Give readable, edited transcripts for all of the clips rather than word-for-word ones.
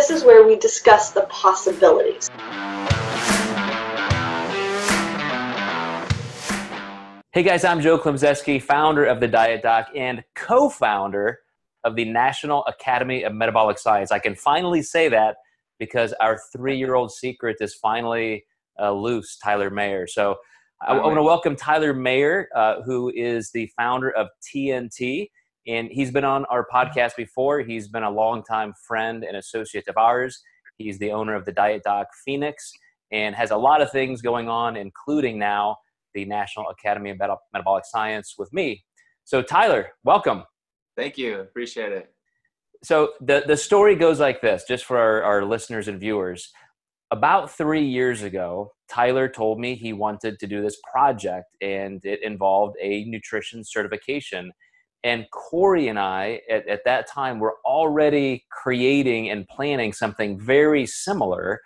this is where we discuss the possibilities. Hey guys, I'm Joe Klimzeski, founder of The Diet Doc and co-founder of the National Academy of Metabolic Science. I can finally say that because our 3-year-old secret is finally loose, Tyler Mayer. So I want to welcome Tyler Mayer, who is the founder of TNT. And he's been on our podcast before. He's been a longtime friend and associate of ours. He's the owner of the Diet Doc Phoenix and has a lot of things going on, including now the National Academy of Metabolic Science with me. So Tyler, welcome. Thank you. Appreciate it. So the story goes like this, just for our listeners and viewers. About 3 years ago, Tyler told me he wanted to do this project, and it involved a nutrition certification. And Corey and I, at that time, were already creating and planning something very similar.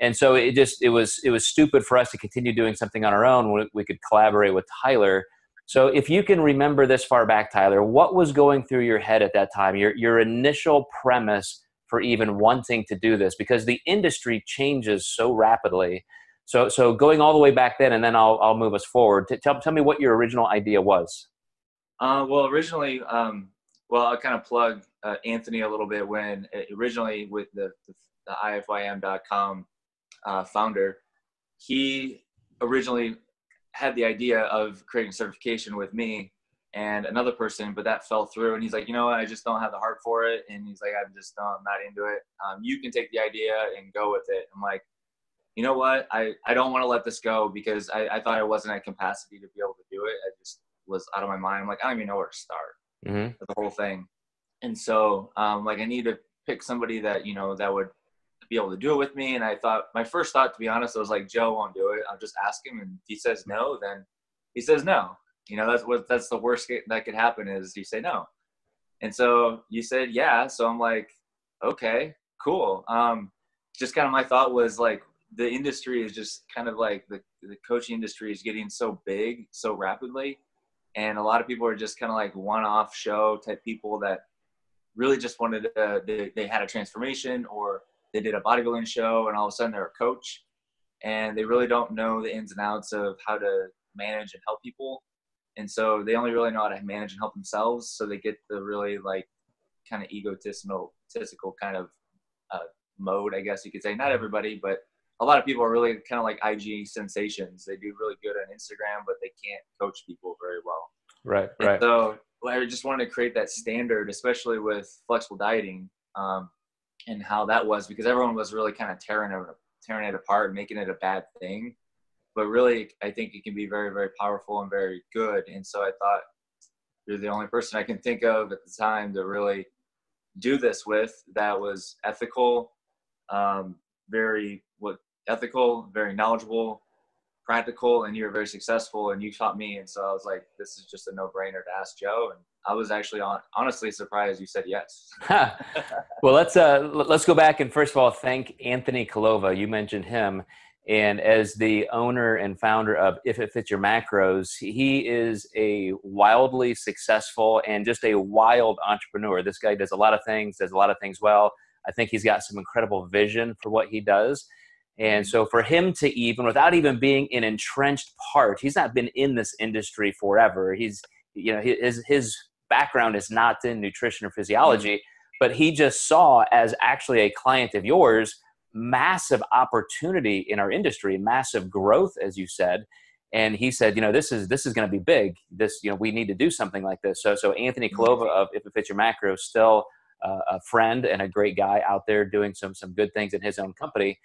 And so it was stupid for us to continue doing something on our own when we could collaborate with Tyler. So if you can remember this far back, Tyler, what was going through your head at that time, your initial premise for even wanting to do this? Because the industry changes so rapidly. So going all the way back then, and then I'll move us forward. Tell me what your original idea was. Well, originally, I'll kind of plug Anthony a little bit. When originally with the ifym.com founder, he originally had the idea of creating certification with me and another person, but that fell through. And he's like, you know what, I just don't have the heart for it. And he's like, I'm not into it. You can take the idea and go with it. I'm like, you know what, I don't want to let this go, because I thought I wasn't at capacity to be able to do it. I just was out of my mind. I'm like, I don't even know where to start with the whole thing. And so I need to pick somebody that, that would be able to do it with me. And I thought, my first thought, to be honest, I was like, Joe won't do it. I'll just ask him. And if he says no, then he says no. That's the worst that could happen, is you say no. And so you said, yeah. So I'm like, okay, cool. Just kind of my thought was like, the industry is just kind of like the coaching industry is getting so big so rapidly. And a lot of people are just kind of like one-off show type people that really just wanted they had a transformation, or they did a bodybuilding show and all of a sudden they're a coach, and they really don't know the ins and outs of how to manage and help people. And so they only really know how to manage and help themselves. So they get the really like kind of egotistical kind of mode, I guess you could say. Not everybody, but a lot of people are really kind of like IG sensations. They do really good on Instagram, but they can't coach people very well. Right. And so I just wanted to create that standard, especially with flexible dieting, and how that was, because everyone was really kind of tearing it apart, making it a bad thing. But really, I think it can be very, very powerful and very good. And so I thought, you're the only person I can think of at the time to really do this with that was ethical, very knowledgeable, practical, and you're very successful, and you taught me. And so I was like, this is just a no-brainer to ask Joe. And I was actually honestly surprised you said yes. Well, let's go back and first of all thank Anthony Collova. You mentioned him, and as the owner and founder of If It Fits Your Macros, he is a wildly successful and just a wild entrepreneur. This guy does a lot of things well. I think he's got some incredible vision for what he does. And so for him to even, without even being an entrenched part, he's not been in this industry forever. His background is not in nutrition or physiology, but he just saw, as actually a client of yours, massive opportunity in our industry, massive growth, as you said. And he said, this is going to be big. We need to do something like this. So Anthony Collova of If It Fits Your Macros, still a friend and a great guy out there doing some good things in his own company.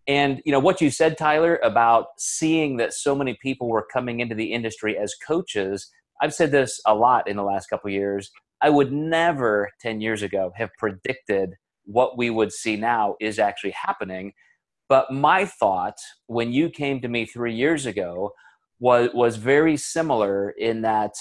And what you said, Tyler, about seeing that so many people were coming into the industry as coaches, I've said this a lot in the last couple of years. I would never 10 years ago have predicted what we would see now is actually happening. But my thought when you came to me 3 years ago was very similar in that,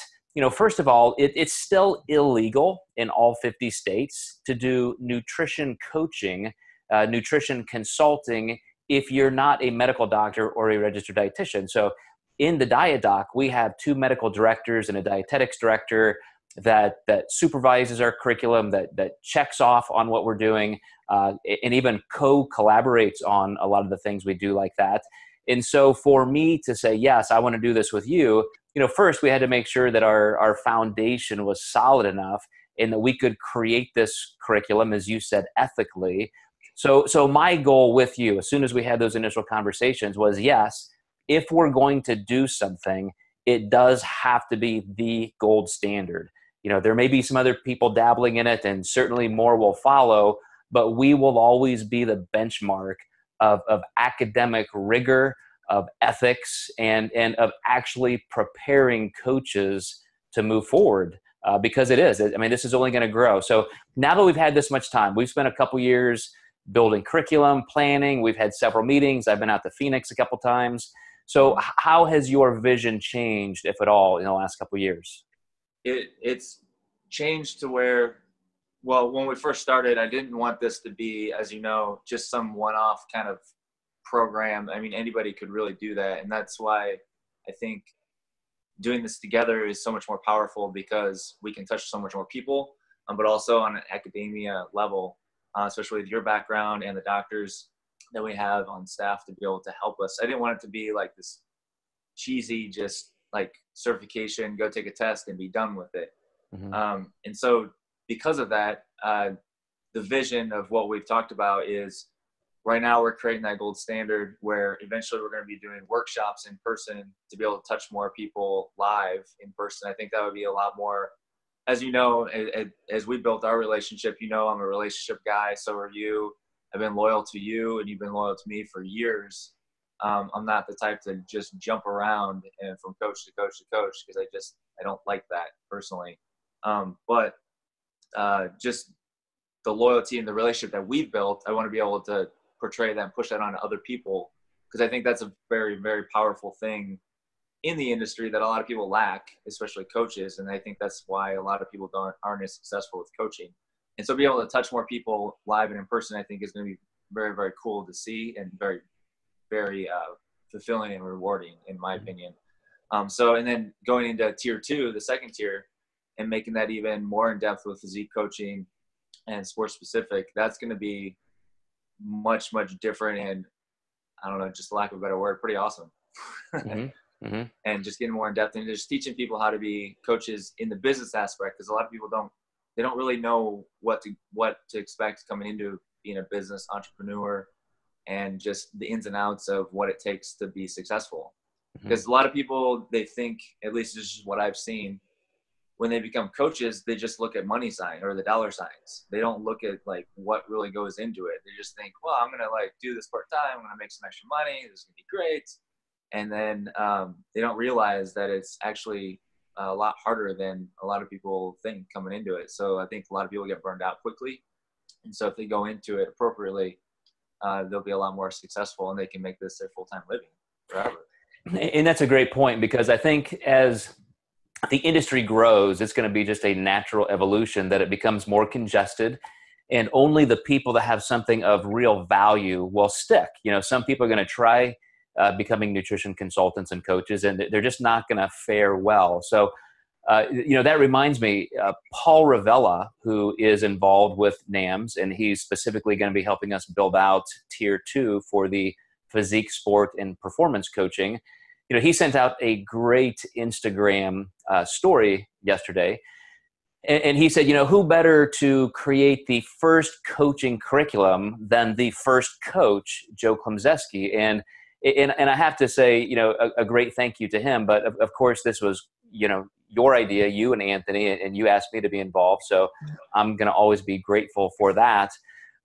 first of all, it's still illegal in all 50 states to do nutrition coaching, nutrition consulting, if you're not a medical doctor or a registered dietitian. So in the Diet Doc, we have 2 medical directors and a dietetics director that supervises our curriculum, that checks off on what we're doing. and even co-collaborates on a lot of the things we do like that. And so for me to say, yes, I want to do this with you, first we had to make sure that our foundation was solid enough and that we could create this curriculum, as you said, ethically. So my goal with you, as soon as we had those initial conversations, was yes, if we're going to do something, it does have to be the gold standard. There may be some other people dabbling in it, and certainly more will follow, but we will always be the benchmark of academic rigor, of ethics, and of actually preparing coaches to move forward, because it is. I mean, this is only going to grow. So now that we've had this much time, we've spent a couple years building curriculum, planning. We've had several meetings. I've been out to Phoenix a couple times. So how has your vision changed, if at all, in the last couple of years? It's changed to where, well, when we first started, I didn't want this to be, as you know, just some one-off kind of program. I mean, anybody could really do that. And that's why I think doing this together is so much more powerful, because we can touch so much more people, but also on an academia level, especially with your background and the doctors that we have on staff to be able to help us. I didn't want it to be like this cheesy, just like certification, go take a test and be done with it. Mm-hmm. And so because of that, the vision of what we've talked about is right now we're creating that gold standard where eventually we're going to be doing workshops in person to be able to touch more people live in person. I think that would be a lot more, as you know, as we built our relationship, I'm a relationship guy. So are you. I've been loyal to you and you've been loyal to me for years. I'm not the type to just jump around and from coach to coach to coach, because I don't like that personally. But just the loyalty and the relationship that we've built, I want to be able to portray that and push that on to other people, because I think that's a very, very powerful thing in the industry that a lot of people lack, especially coaches. And I think that's why a lot of people aren't as successful with coaching. And so be able to touch more people live and in person, I think is going to be very, very cool to see, and very, very fulfilling and rewarding, in my opinion. And then going into tier 2, the second tier, and making that even more in depth with physique coaching and sports specific, that's going to be much, much different. And I don't know, just lack of a better word, pretty awesome. Mm-hmm. Mm-hmm. And just getting more in depth and just teaching people how to be coaches in the business aspect. Because a lot of people don't really know what to expect coming into being a business entrepreneur, and just the ins and outs of what it takes to be successful. Mm-hmm. Because a lot of people, they think, at least this is what I've seen, when they become coaches, they just look at money sign or the dollar signs. They don't look at like what really goes into it. They just think, well, I'm going to like do this part-time. I'm going to make some extra money. This is going to be great. And then they don't realize that it's actually a lot harder than a lot of people think coming into it. So I think a lot of people get burned out quickly. And so if they go into it appropriately, they'll be a lot more successful, and they can make this their full-time living forever. And that's a great point, because I think as the industry grows, it's going to be just a natural evolution that it becomes more congested, and only the people that have something of real value will stick. Some people are going to try becoming nutrition consultants and coaches, and they're just not going to fare well. So, that reminds me, Paul Revelia, who is involved with NAMS, and he's specifically going to be helping us build out tier 2 for the physique, sport, and performance coaching. He sent out a great Instagram story yesterday, and he said, who better to create the first coaching curriculum than the first coach, Joe Klemczewski. And I have to say, a great thank you to him. But of course, this was, your idea, you and Anthony, and you asked me to be involved. So I'm going to always be grateful for that.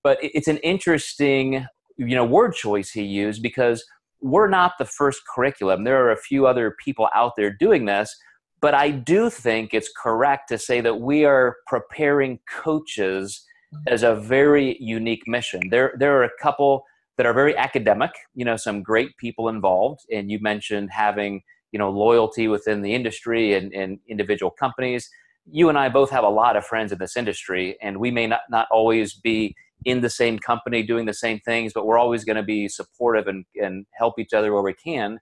But it's an interesting, word choice he used, because we're not the first curriculum. There are a few other people out there doing this, but I do think it's correct to say that we are preparing coaches as a very unique mission. There are a couple that are very academic, some great people involved. And you mentioned having, loyalty within the industry and individual companies. You and I both have a lot of friends in this industry, and we may not always be in the same company doing the same things, but we're always going to be supportive and help each other where we can.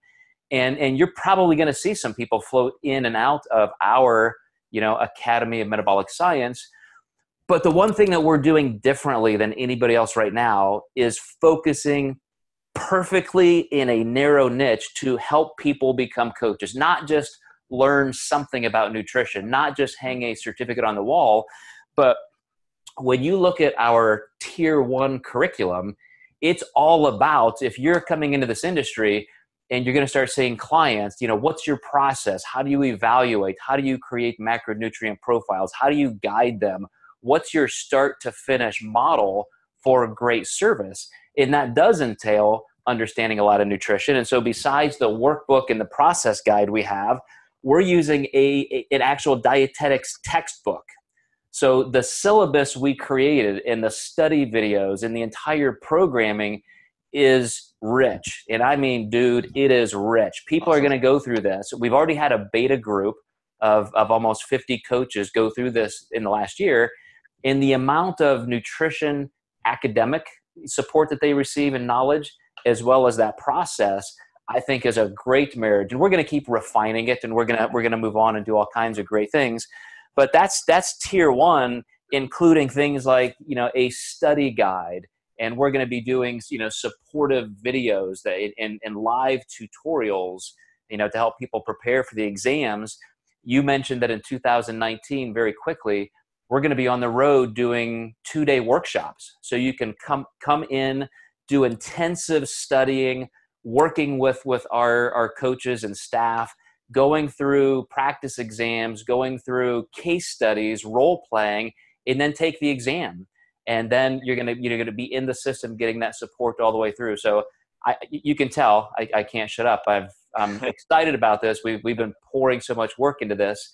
And you're probably going to see some people float in and out of our, Academy of Metabolic Science. But the one thing that we're doing differently than anybody else right now is focusing perfectly in a narrow niche to help people become coaches, not just learn something about nutrition, not just hang a certificate on the wall. But when you look at our tier 1 curriculum, it's all about, if you're coming into this industry and you're going to start seeing clients, what's your process? How do you evaluate? How do you create macronutrient profiles? How do you guide them? What's your start to finish model for a great service? And that does entail understanding a lot of nutrition. And so besides the workbook and the process guide we have, we're using an actual dietetics textbook. So the syllabus we created and the study videos and the entire programming is rich. And I mean, dude, it is rich. People are going to go through this. We've already had a beta group of almost 50 coaches go through this in the last year. And the amount of nutrition academic support that they receive and knowledge, as well as that process, I think is a great marriage. And we're going to keep refining it, and we're going to move on and do all kinds of great things. But that's tier 1, including things like, a study guide. And we're going to be doing, supportive videos and live tutorials, to help people prepare for the exams. You mentioned that in 2019, very quickly, we're going to be on the road doing 2-day workshops. So you can come in, do intensive studying, working with our coaches and staff, going through practice exams, going through case studies, role playing, and then take the exam. And then you're gonna be in the system, getting that support all the way through. So you can tell I can't shut up. I'm excited about this. We've been pouring so much work into this.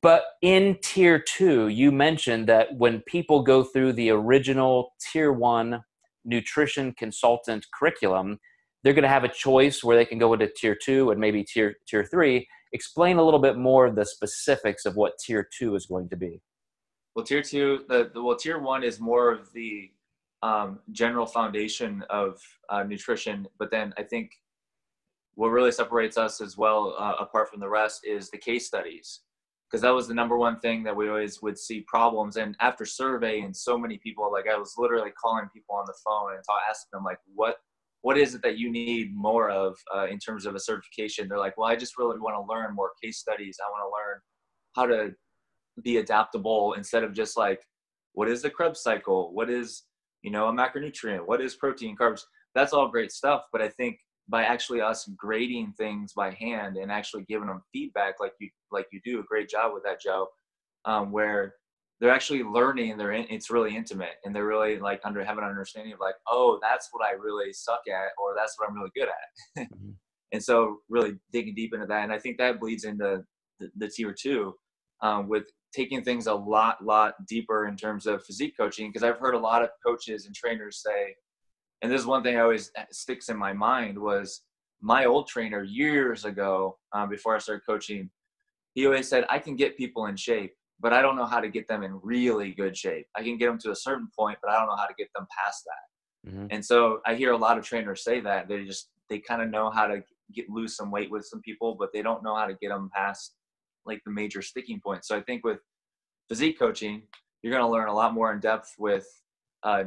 But in tier 2, you mentioned that when people go through the original tier 1 nutrition consultant curriculum, they're going to have a choice where they can go into tier 2 and maybe tier 3. Explain a little bit more of the specifics of what tier 2 is going to be. Well, tier 2, tier 1 is more of the general foundation of nutrition. But then I think what really separates us as well, apart from the rest, is the case studies. Because that was the number one thing that we always would see problems. And after surveying so many people, like I was literally calling people on the phone and asking them, like, what is it that you need more of in terms of a certification? They're like, well, I just really want to learn more case studies. I want to learn how to be adaptable, instead of just like, what is the Krebs cycle? What is, a macronutrient? What is protein, carbs? That's all great stuff. But I think by actually us grading things by hand and actually giving them feedback, like you do a great job with that, Joe, where they're actually learning, it's really intimate, and they're really like have an understanding of like, oh, that's what I really suck at, or that's what I'm really good at. Mm-hmm. And so really digging deep into that. And I think that bleeds into the tier 2, with taking things a lot deeper in terms of physique coaching. Because I've heard a lot of coaches and trainers say, and this is one thing I always sticks in my mind, was my old trainer years ago, before I started coaching, he always said, I can get people in shape, but I don't know how to get them in really good shape. I can get them to a certain point, but I don't know how to get them past that. Mm-hmm. And so I hear a lot of trainers say that they kind of know how to lose some weight with some people, but they don't know how to get them past like the major sticking points. So I think with physique coaching, you're going to learn a lot more in depth with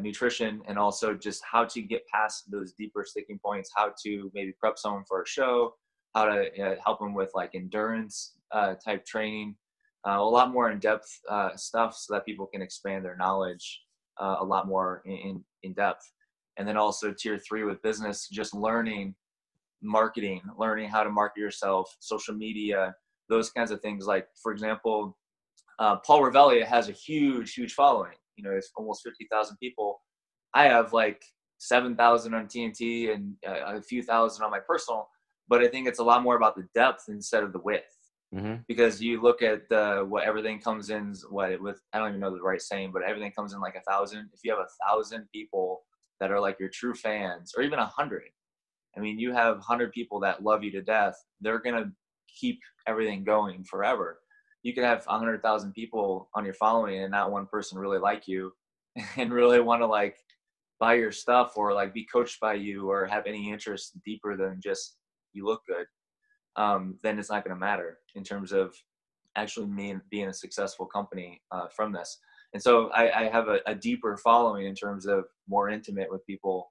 nutrition, and also just how to get past those deeper sticking points, how to maybe prep someone for a show, how to help them with like endurance type training, a lot more in-depth stuff, so that people can expand their knowledge a lot more in depth. And then also tier 3 with business, just learning marketing, learning how to market yourself, social media, those kinds of things. Like, for example, Paul Revelia has a huge following. It's almost 50,000 people. I have like 7,000 on TNT and a few thousand on my personal, but I think it's a lot more about the depth instead of the width. Mm-hmm. Because you look at what everything comes in with, I don't even know the right saying, but everything comes in like 1,000. If you have 1,000 people that are like your true fans, or even 100, I mean, you have 100 people that love you to death. They're going to keep everything going forever. You can have 100,000 people on your following and not one person really like you and really want to like buy your stuff or like be coached by you or have any interest deeper than just you look good. Then it's not going to matter in terms of actually being a successful company from this. And so I have a deeper following in terms of more intimate with people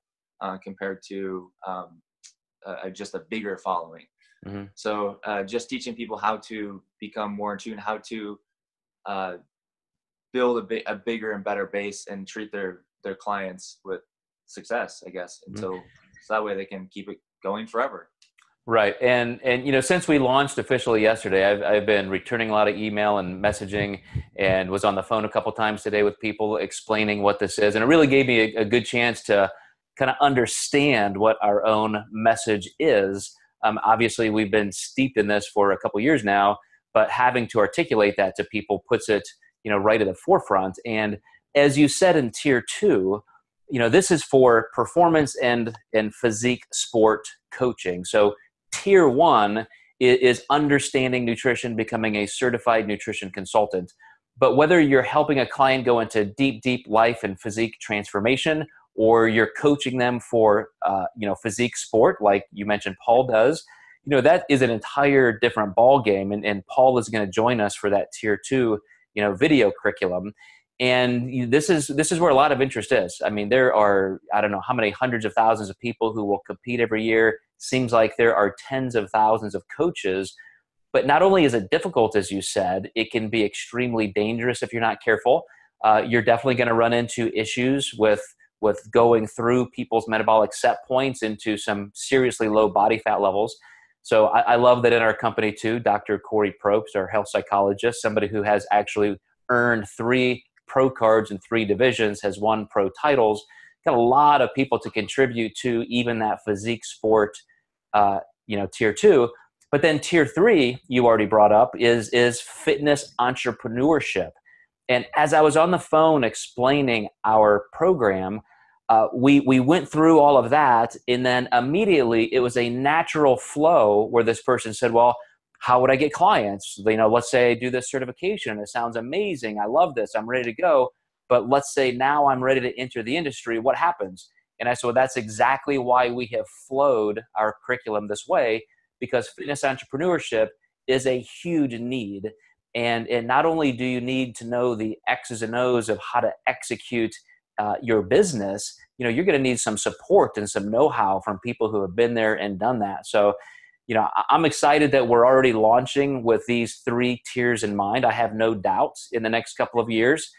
compared to just a bigger following. Mm-hmm. So just teaching people how to become more in tune, how to build a bigger and better base and treat their clients with success, I guess, until so that way they can keep it going forever. Right. And since we launched officially yesterday, I've been returning a lot of email and messaging, and was on the phone a couple times today with people explaining what this is. And it really gave me a good chance to kind of understand what our own message is. Obviously, we've been steeped in this for a couple years now, but having to articulate that to people puts it, right at the forefront. And as you said in tier 2, this is for performance and physique sport coaching. So tier 1 is understanding nutrition, becoming a certified nutrition consultant. But whether you're helping a client go into deep life and physique transformation, or you're coaching them for, physique sport, like you mentioned Paul does, that is an entire different ball game. And Paul is going to join us for that tier 2, video curriculum. And this is where a lot of interest is. I mean, there are, I don't know how many hundreds of thousands of people who will compete every year. Seems like there are tens of thousands of coaches. But not only is it difficult, as you said, it can be extremely dangerous if you're not careful. You're definitely going to run into issues with going through people's metabolic set points into some seriously low body fat levels. So I love that in our company too, Dr. Corey Probst, our health psychologist, somebody who has actually earned 3 pro cards in 3 divisions, has won pro titles, got a lot of people to contribute to even that physique sport, tier 2. But then tier 3, you already brought up, is fitness entrepreneurship. And as I was on the phone explaining our program, we went through all of that, and then immediately it was a natural flow where this person said, well, how would I get clients? Let's say I do this certification. It sounds amazing. I love this. I'm ready to go. But let's say now I'm ready to enter the industry. What happens? And I said, well, that's exactly why we have flowed our curriculum this way, because fitness entrepreneurship is a huge need. And not only do you need to know the X's and O's of how to execute your business, you're going to need some support and some know-how from people who have been there and done that. So, I'm excited that we're already launching with these 3 tiers in mind. I have no doubts in the next couple of years,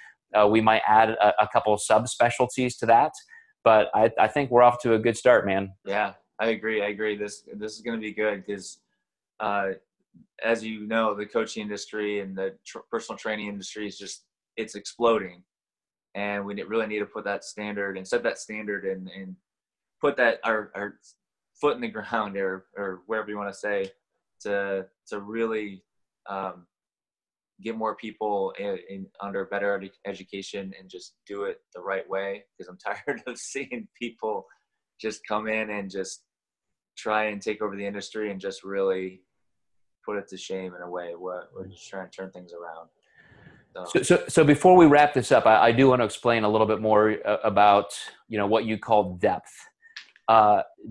we might add a couple of subspecialties to that. But I think we're off to a good start, man. Yeah, I agree. This is going to be good because, as you know, the coaching industry and the personal training industry is it's exploding. And we really need to put that standard and set that standard and put that our foot in the ground or wherever you want to say to really get more people in under better education and just do it the right way, because I'm tired of seeing people just come in and just try and take over the industry and just really put it to shame in a way. We're just trying to turn things around. So before we wrap this up, I do want to explain a little bit more about what you call depth.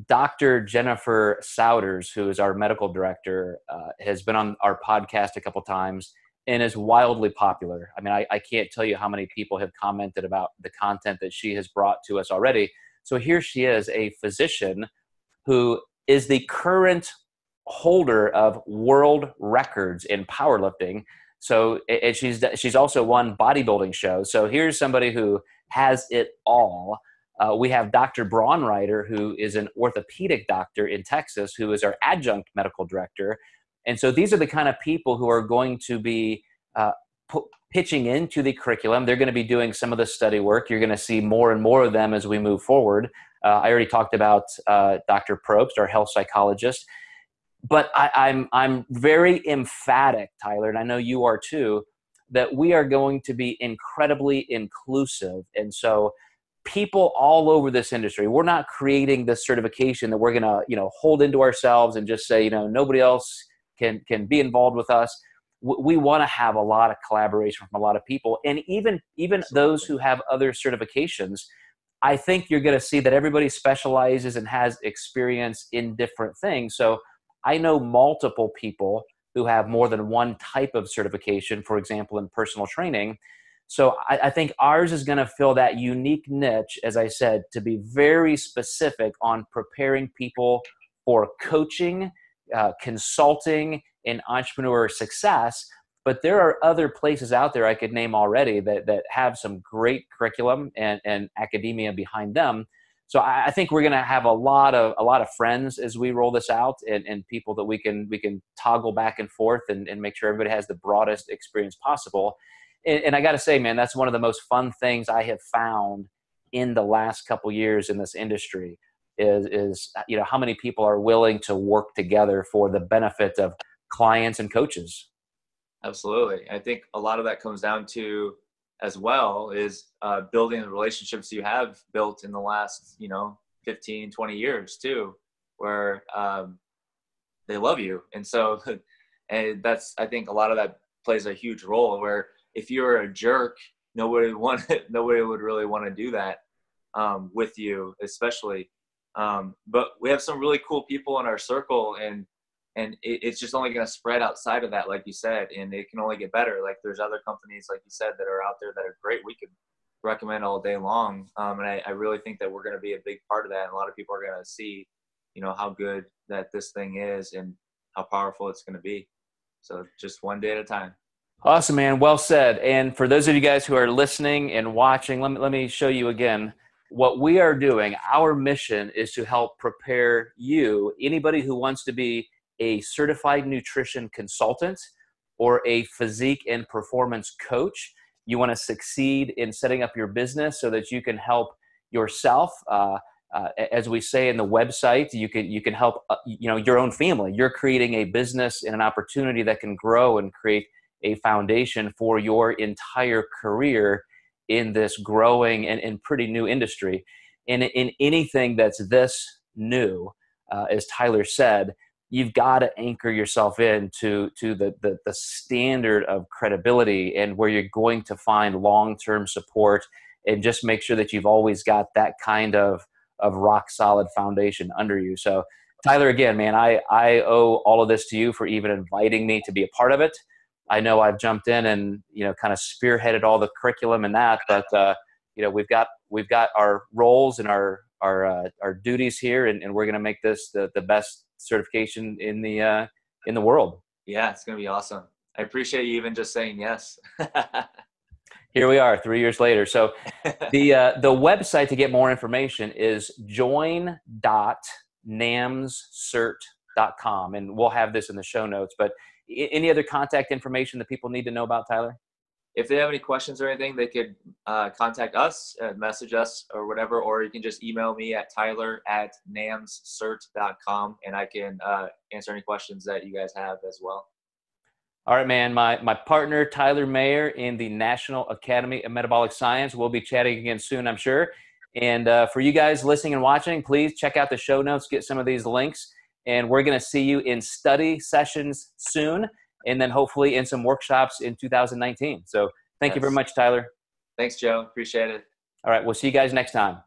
Dr. Jennifer Souders, who is our medical director, has been on our podcast a couple times and is wildly popular. I mean, I can't tell you how many people have commented about the content that she has brought to us already. So here she is, a physician who is the current holder of world records in powerlifting. So and she's also won bodybuilding shows. So here's somebody who has it all. We have Dr. Braunreiter, who is an orthopedic doctor in Texas, who is our adjunct medical director. And so these are the kind of people who are going to be pitching into the curriculum. They're going to be doing some of the study work. You're going to see more and more of them as we move forward. I already talked about Dr. Probst, our health psychologist. But I'm very emphatic, Tyler, and I know you are too, that we are going to be incredibly inclusive. And so people all over this industry, we're not creating this certification that we're going to, hold into ourselves and just say, nobody else can be involved with us. We want to have a lot of collaboration from a lot of people. And even those who have other certifications, I think you're going to see that everybody specializes and has experience in different things. So I know multiple people who have more than one type of certification, for example, in personal training. So I think ours is going to fill that unique niche, as I said, to be very specific on preparing people for coaching, consulting, and entrepreneur success. But there are other places out there I could name already that have some great curriculum and academia behind them. So I think we're going to have a lot of friends as we roll this out, and people that we can toggle back and forth and make sure everybody has the broadest experience possible. And I got to say, man, that's one of the most fun things I have found in the last couple years in this industry is how many people are willing to work together for the benefit of clients and coaches. Absolutely. I think a lot of that comes down to, as well, is building the relationships you have built in the last, 15, 20 years too, where they love you. And so, and that's, I think a lot of that plays a huge role, where if you're a jerk, nobody would really want to do that with you, especially. But we have some really cool people in our circle, and it's just only going to spread outside of that, like you said, and it can only get better. Like there's other companies, like you said, that are out there that are great. We could recommend all day long. And I really think that we're going to be a big part of that. And a lot of people are going to see, how good that this thing is and how powerful it's going to be. So just one day at a time. Awesome, man. Well said. And for those of you guys who are listening and watching, let me show you again what we are doing. Our mission is to help prepare you, anybody who wants to be a certified nutrition consultant or a physique and performance coach. You want to succeed in setting up your business so that you can help yourself. As we say in the website, you can help your own family. You're creating a business and an opportunity that can grow and create a foundation for your entire career in this growing and pretty new industry. And in anything that's this new, as Tyler said, you've got to anchor yourself into the standard of credibility and where you're going to find long-term support, and just make sure that you've always got that kind of rock solid foundation under you. So Tyler, again, man, I owe all of this to you for even inviting me to be a part of it. I know I've jumped in and, kind of spearheaded all the curriculum and that, but, we've got our roles and our duties here, and we're going to make this the best certification in the world. Yeah, it's going to be awesome. I appreciate you even just saying yes. Here we are 3 years later. So the website to get more information is join.namscert.com. And we'll have this in the show notes, but any other contact information that people need to know about, Tyler? If they have any questions or anything, they could contact us, message us or whatever, or you can just email me at tyler@namscert.com, and I can answer any questions that you guys have as well. All right, man. My partner, Tyler Mayer, in the National Academy of Metabolic Science. We'll be chatting again soon, I'm sure. And for you guys listening and watching, please check out the show notes, get some of these links. And we're going to see you in study sessions soon, and then hopefully in some workshops in 2019. So thank you very much, Tyler. Thanks, Joe. Appreciate it. All right. We'll see you guys next time.